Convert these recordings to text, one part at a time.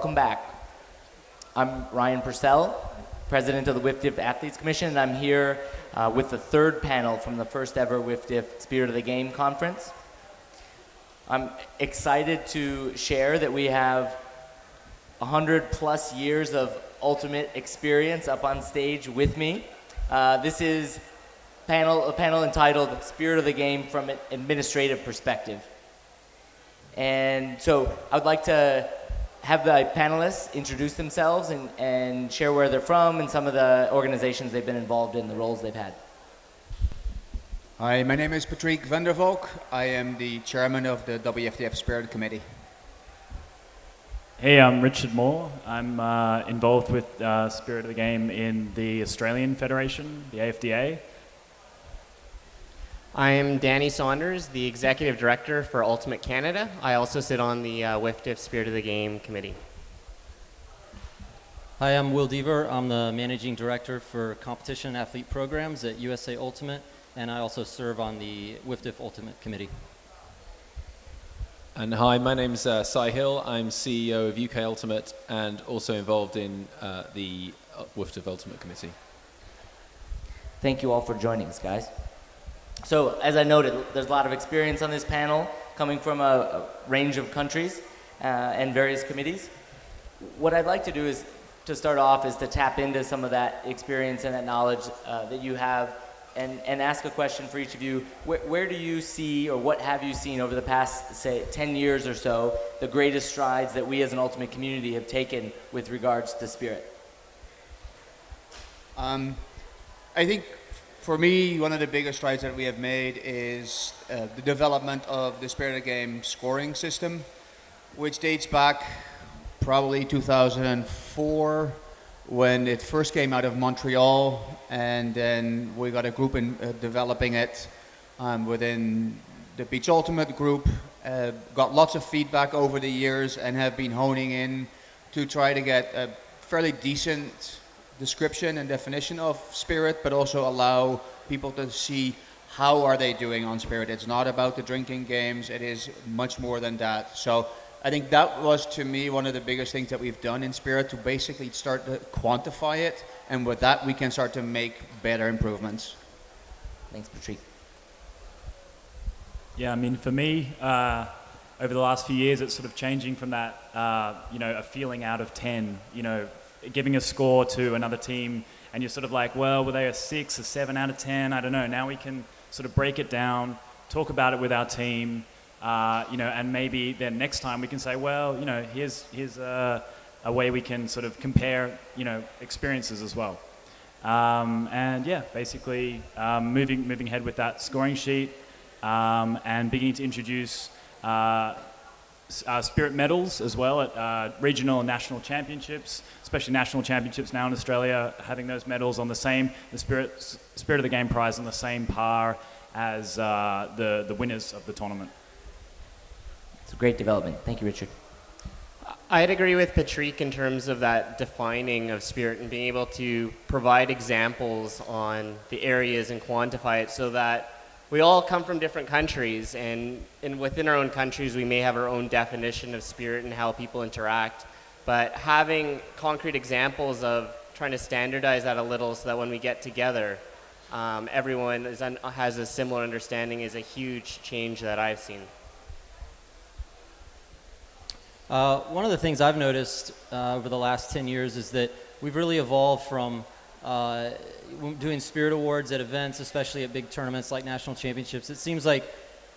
welcome back. I'm Ryan Purcell, president of the WIFDIF Athletes Commission, and I'm here with the third panel from the first ever WIFDIF Spirit of the Game conference. I'm excited to share that we have 100 plus years of ultimate experience up on stage with me. This is a panel entitled Spirit of the Game from an Administrative Perspective. And so I would like to have the panelists introduce themselves and share where they're from and some of the organizations they've been involved in, the roles they've had. Hi, my name is Patrick van der Valk. I am the chairman of the WFDF Spirit Committee. Hey, I'm Richard Moore. I'm involved with Spirit of the Game in the Australian Federation, the AFDA. I am Danny Saunders, the Executive Director for Ultimate Canada. I also sit on the WIFDIF Spirit of the Game Committee. Hi, I'm Will Deaver. I'm the Managing Director for Competition and Athlete Programs at USA Ultimate, and I also serve on the WIFDIF Ultimate Committee. And hi, my name's Cy Hill. I'm CEO of UK Ultimate and also involved in the WIFDIF Ultimate Committee. Thank you all for joining us, guys. So, as I noted, there's a lot of experience on this panel coming from a range of countries and various committees. What I'd like to do is, to start off, is to tap into some of that experience and that knowledge that you have and ask a question for each of you. Where do you see, or what have you seen over the past, say, 10 years or so, the greatest strides that we as an Ultimate community have taken with regards to Spirit? I think for me, one of the biggest strides that we have made is the development of the Spirit of the Game scoring system, which dates back probably 2004 when it first came out of Montreal, and then we got a group in developing it within the Beach Ultimate group. Got lots of feedback over the years and have been honing in to try to get a fairly decent description and definition of Spirit, but also allow people to see how are they doing on Spirit. It's not about the drinking games, it is much more than that. So I think that was, to me, one of the biggest things that we've done in Spirit, to basically start to quantify it, and with that we can start to make better improvements. Thanks, Patrick. Yeah, I mean, for me, over the last few years, it's sort of changing from that, a feeling out of 10, giving a score to another team, and you're sort of like, well, were they a 6, a 7 out of 10? I don't know. Now we can sort of break it down, talk about it with our team, and maybe then next time we can say, well, here's a way we can sort of compare, experiences as well. And yeah, basically moving ahead with that scoring sheet and beginning to introduce Spirit medals as well at regional and national championships, especially national championships now in Australia, having those medals on the Spirit of the Game prize on the same par as the winners of the tournament. It's a great development. Thank you, Richard. I'd agree with Patrick in terms of that defining of Spirit and being able to provide examples on the areas and quantify it, so that we all come from different countries, and within our own countries we may have our own definition of Spirit and how people interact, but having concrete examples of trying to standardize that a little so that when we get together, everyone has a similar understanding is a huge change that I've seen. One of the things I've noticed over the last 10 years is that we've really evolved from doing Spirit Awards at events, especially at big tournaments like national championships. It seems like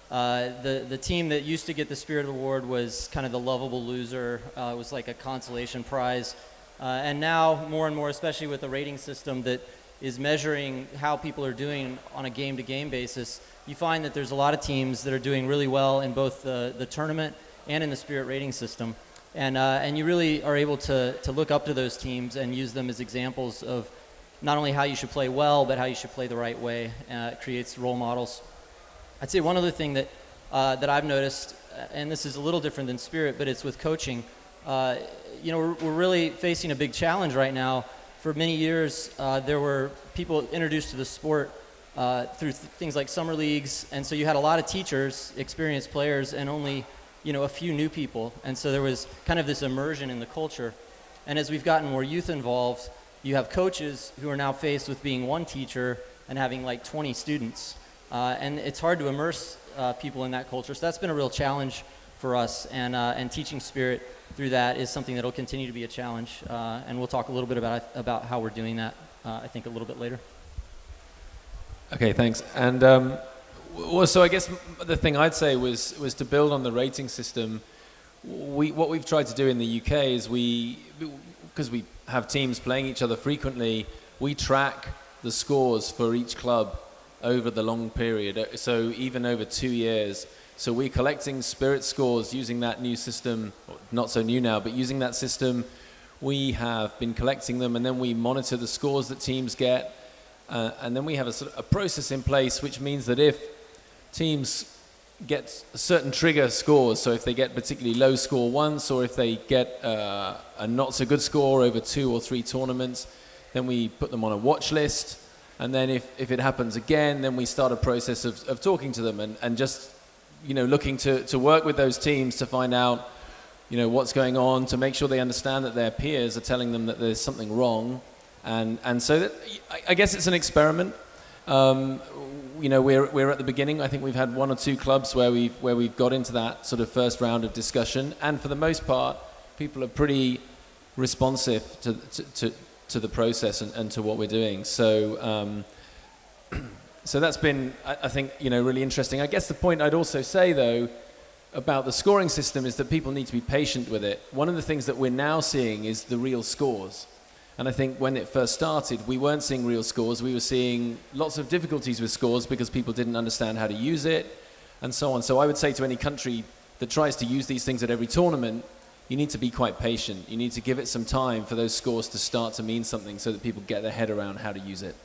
the team that used to get the Spirit Award was kind of the lovable loser. It was like a consolation prize. And now, more and more, especially with the rating system that is measuring how people are doing on a game-to-game basis, you find that there's a lot of teams that are doing really well in both the tournament and in the Spirit rating system. And you really are able to look up to those teams and use them as examples of not only how you should play well, but how you should play the right way. It creates role models. I'd say one other thing that I've noticed, and this is a little different than Spirit, but it's with coaching. We're really facing a big challenge right now. For many years, there were people introduced to the sport through things like summer leagues, and so you had a lot of teachers, experienced players, and only a few new people. And so there was kind of this immersion in the culture. And as we've gotten more youth involved, you have coaches who are now faced with being one teacher and having like 20 students. And it's hard to immerse people in that culture. So that's been a real challenge for us. And teaching Spirit through that is something that will continue to be a challenge. And we'll talk a little bit about how we're doing that, I think, a little bit later. Okay, thanks. And well, so I guess the thing I'd say was to build on the rating system. What we've tried to do in the UK is because we have teams playing each other frequently, we track the scores for each club over the long period, so even over 2 years. So we're collecting Spirit scores using that new system, not so new now, but using that system. We have been collecting them, and then we monitor the scores that teams get. And then we have a process in place, which means that if teams get certain trigger scores, so if they get particularly low score once, or if they get a not so good score over 2 or 3 tournaments, then we put them on a watch list. And then if it happens again, then we start a process of talking to them and just looking to work with those teams to find out what's going on, to make sure they understand that their peers are telling them that there's something wrong. And so that, I guess it's an experiment. We're at the beginning. I think we've had 1 or 2 clubs where we've got into that sort of first round of discussion, and for the most part, people are pretty responsive to the process and to what we're doing. So so that's been, I think, really interesting. I guess the point I'd also say though about the scoring system is that people need to be patient with it. One of the things that we're now seeing is the real scores. And I think when it first started, we weren't seeing real scores. We were seeing lots of difficulties with scores because people didn't understand how to use it and so on. So I would say to any country that tries to use these things at every tournament, you need to be quite patient. You need to give it some time for those scores to start to mean something so that people get their head around how to use it.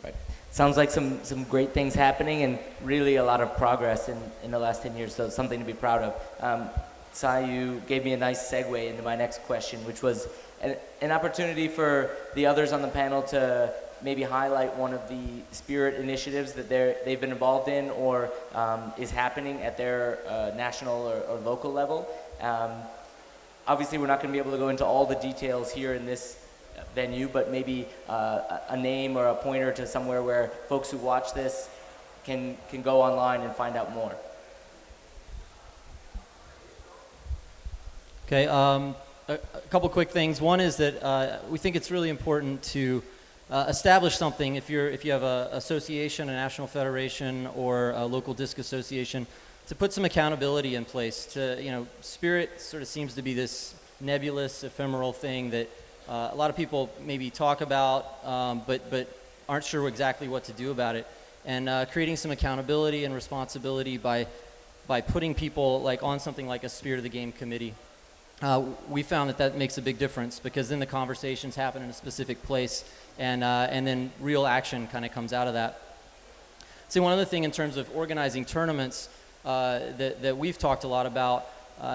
Right. Sounds like some great things happening and really a lot of progress in the last 10 years, so it's something to be proud of. Sai, you gave me a nice segue into my next question, which was an opportunity for the others on the panel to maybe highlight one of the Spirit initiatives that they've been involved in or is happening at their national or local level. Obviously, we're not going to be able to go into all the details here in this venue, but maybe a name or a pointer to somewhere where folks who watch this can go online and find out more. Okay. A couple quick things. One is that we think it's really important to establish something. If you have an association, a national federation, or a local disc association, to put some accountability in place. Spirit sort of seems to be this nebulous, ephemeral thing that a lot of people maybe talk about, but aren't sure exactly what to do about it. And creating some accountability and responsibility by putting people on something like a Spirit of the Game committee. We found that makes a big difference because then the conversations happen in a specific place and then real action kind of comes out of that. So one other thing in terms of organizing tournaments that we've talked a lot about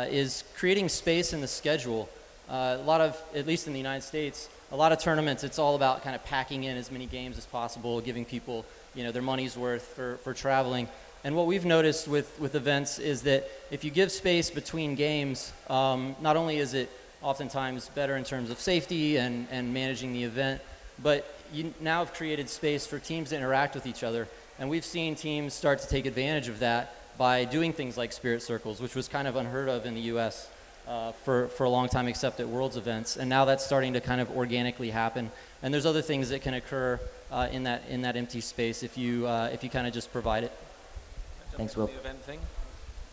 is creating space in the schedule. A lot of, at least in the United States, a lot of tournaments, it's all about kind of packing in as many games as possible, giving people their money's worth for traveling. And what we've noticed with events is that if you give space between games, not only is it oftentimes better in terms of safety and managing the event, but you now have created space for teams to interact with each other. And we've seen teams start to take advantage of that by doing things like Spirit Circles, which was kind of unheard of in the U.S. For a long time, except at Worlds events. And now that's starting to kind of organically happen. And there's other things that can occur in that empty space if you kind of just provide it. Thanks, Will. The event thing.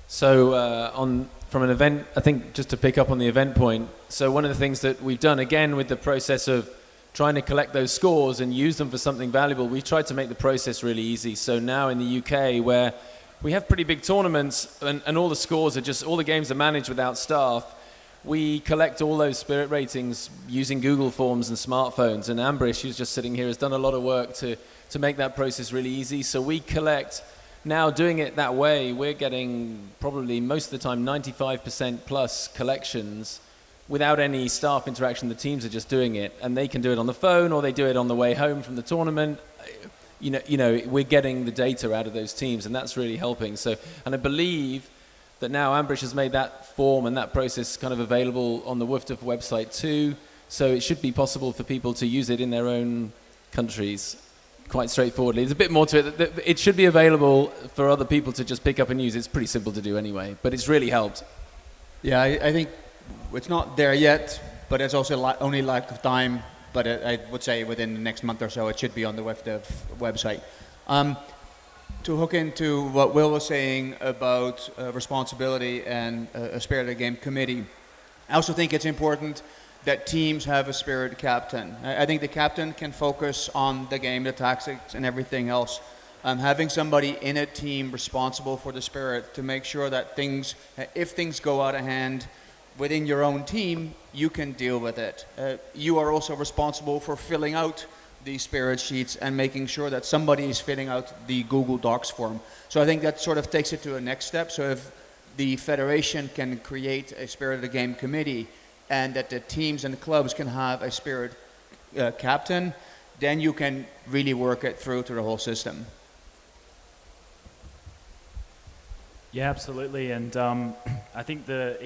So from an event, I think just to pick up on the event point, so one of the things that we've done, again, with the process of trying to collect those scores and use them for something valuable, we've tried to make the process really easy. So now in the UK, where we have pretty big tournaments and all the scores are all the games are managed without staff, we collect all those Spirit ratings using Google Forms and smartphones. And Ambrish, who's just sitting here, has done a lot of work to make that process really easy. So we collect. Now, doing it that way, we're getting probably most of the time 95% plus collections without any staff interaction. The teams are just doing it, and they can do it on the phone or they do it on the way home from the tournament. We're getting the data out of those teams, and that's really helping. So, and I believe that now Ambrish has made that form and that process kind of available on the WFDF website too. So it should be possible for people to use it in their own countries quite straightforwardly. There's a bit more to it. It should be available for other people to just pick up and use. It's pretty simple to do anyway, but it's really helped. Yeah, I think it's not there yet, but it's also only lack of time. But I would say within the next month or so, it should be on the WFDF website. To hook into what Will was saying about responsibility and a Spirit of the Game committee, I also think it's important that teams have a Spirit captain. I think the captain can focus on the game, the tactics, and everything else. Having somebody in a team responsible for the Spirit to make sure that if things go out of hand within your own team, you can deal with it. You are also responsible for filling out the Spirit sheets and making sure that somebody is filling out the Google Docs form. So I think that sort of takes it to a next step. So if the federation can create a Spirit of the Game committee and that the teams and the clubs can have a Spirit captain, then you can really work it through to the whole system. Yeah, absolutely. And I think the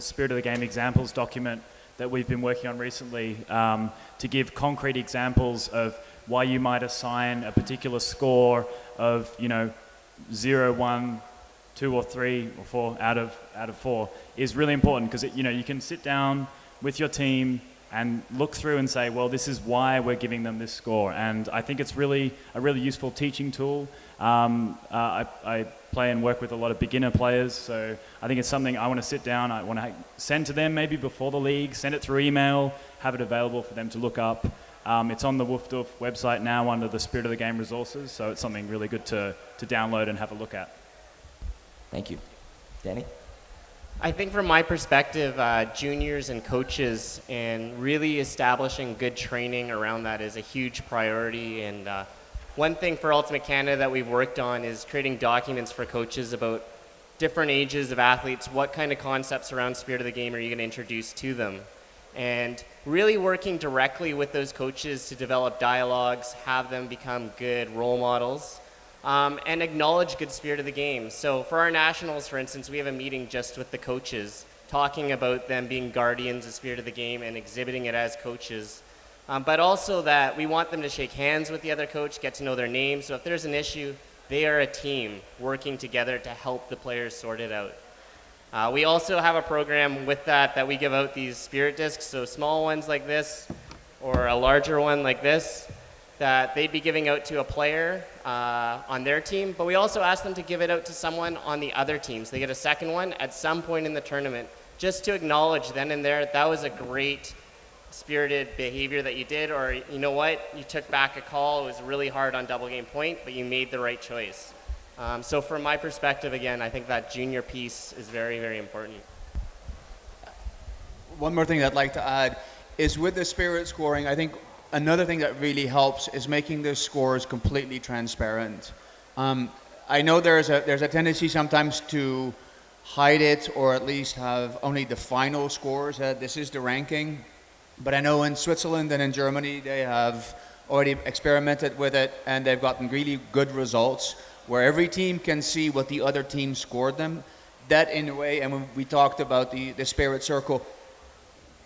Spirit of the Game examples document that we've been working on recently to give concrete examples of why you might assign a particular score of, 0, 1, 2 or 3 or 4 out of 4 is really important because you can sit down with your team and look through and say, well, this is why we're giving them this score. And I think it's really a really useful teaching tool. I play and work with a lot of beginner players, so I think it's something I want to sit down, I want to send to them maybe before the league, send it through email, have it available for them to look up. It's on the WFDF website now under the Spirit of the Game resources, so it's something really good to download and have a look at. Thank you. Danny? I think from my perspective, juniors and coaches and really establishing good training around that is a huge priority. And one thing for Ultimate Canada that we've worked on is creating documents for coaches about different ages of athletes. What kind of concepts around Spirit of the Game are you going to introduce to them? And really working directly with those coaches to develop dialogues, have them become good role models. And acknowledge good Spirit of the Game. So for our nationals, for instance, we have a meeting just with the coaches, talking about them being guardians of Spirit of the Game and exhibiting it as coaches. But also that we want them to shake hands with the other coach, get to know their names. So if there's an issue, they are a team working together to help the players sort it out. We also have a program with that we give out these Spirit discs, so small ones like this or a larger one like this, that they'd be giving out to a player on their team, but we also ask them to give it out to someone on the other teams. They get a second one at some point in the tournament, just to acknowledge then and there, that was a great spirited behavior that you did, or you know what, you took back a call, it was really hard on double game point, but you made the right choice. So from my perspective, again, I think that junior piece is very, very important. One more thing I'd like to add is with the Spirit scoring, I think another thing that really helps is making the scores completely transparent. I know there's a tendency sometimes to hide it or at least have only the final scores. This is the ranking. But I know in Switzerland and in Germany they have already experimented with it and they've gotten really good results where every team can see what the other team scored them. That in a way, and when we talked about the Spirit Circle,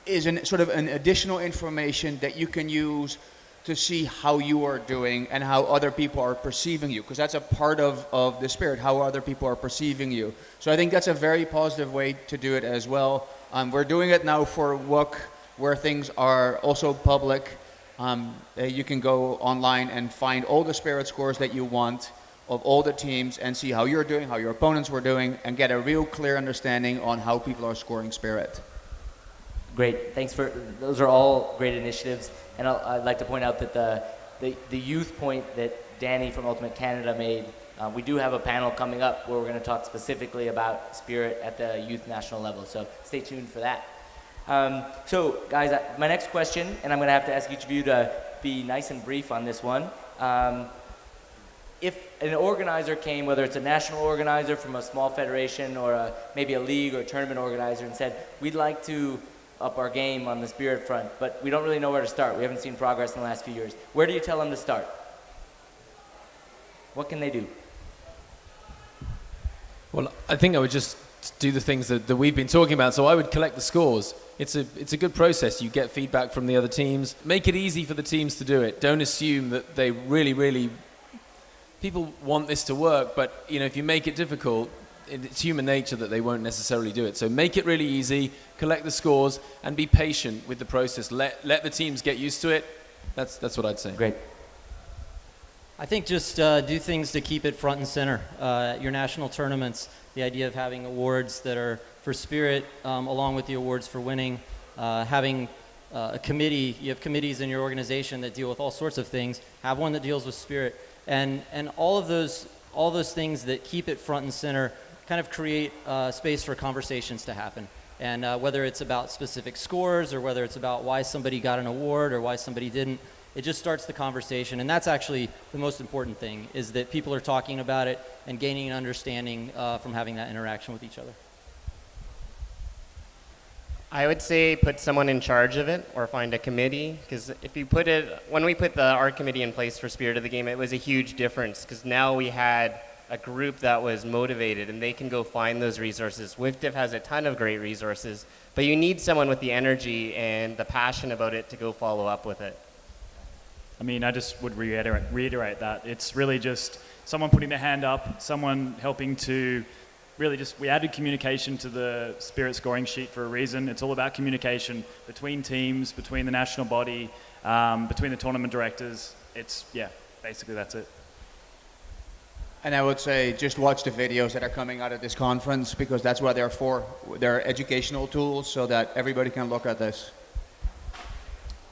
is sort of an additional information that you can use to see how you are doing and how other people are perceiving you, because that's a part of the Spirit, how other people are perceiving you. So I think that's a very positive way to do it as well. We're doing it now for WUC, where things are also public. You can go online and find all the Spirit scores that you want of all the teams and see how you're doing, how your opponents were doing, and get a real clear understanding on how people are scoring Spirit. Great, thanks those are all great initiatives. And I'd like to point out that the youth point that Danny from Ultimate Canada made, we do have a panel coming up where we're going to talk specifically about Spirit at the youth national level. So stay tuned for that. So guys, my next question, and I'm going to have to ask each of you to be nice and brief on this one. If an organizer came, whether it's a national organizer from a small federation or maybe a league or a tournament organizer, and said, we'd like to up our game on the Spirit front, but we don't really know where to start. We haven't seen progress in the last few years. Where do you tell them to start? What can they do? Well, I think I would just do the things that we've been talking about. So I would collect the scores. It's a good process. You get feedback from the other teams. Make it easy for the teams to do it. Don't assume that they really people want this to work, but if you make it difficult, it's human nature that they won't necessarily do it. So make it really easy, collect the scores, and be patient with the process. Let the teams get used to it. That's what I'd say. Great. I think just do things to keep it front and center. Your national tournaments, the idea of having awards that are for spirit, along with the awards for winning, having a committee. You have committees in your organization that deal with all sorts of things. Have one that deals with spirit, and all those things that keep it front and center kind of create space for conversations to happen. And whether it's about specific scores or whether it's about why somebody got an award or why somebody didn't, it just starts the conversation. And that's actually the most important thing, is that people are talking about it and gaining an understanding from having that interaction with each other. I would say put someone in charge of it or find a committee, because when we put the art committee in place for Spirit of the Game, it was a huge difference, because now we had a group that was motivated and they can go find those resources. WIFDF has a ton of great resources, but you need someone with the energy and the passion about it to go follow up with it. I mean, I just would reiterate that. It's really just someone putting their hand up, someone helping to really we added communication to the Spirit scoring sheet for a reason. It's all about communication between teams, between the national body, between the tournament directors. Basically that's it. And I would say just watch the videos that are coming out of this conference, because that's what they're for. They're educational tools so that everybody can look at this.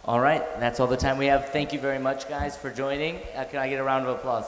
All right, that's all the time we have. Thank you very much, guys, for joining. Can I get a round of applause?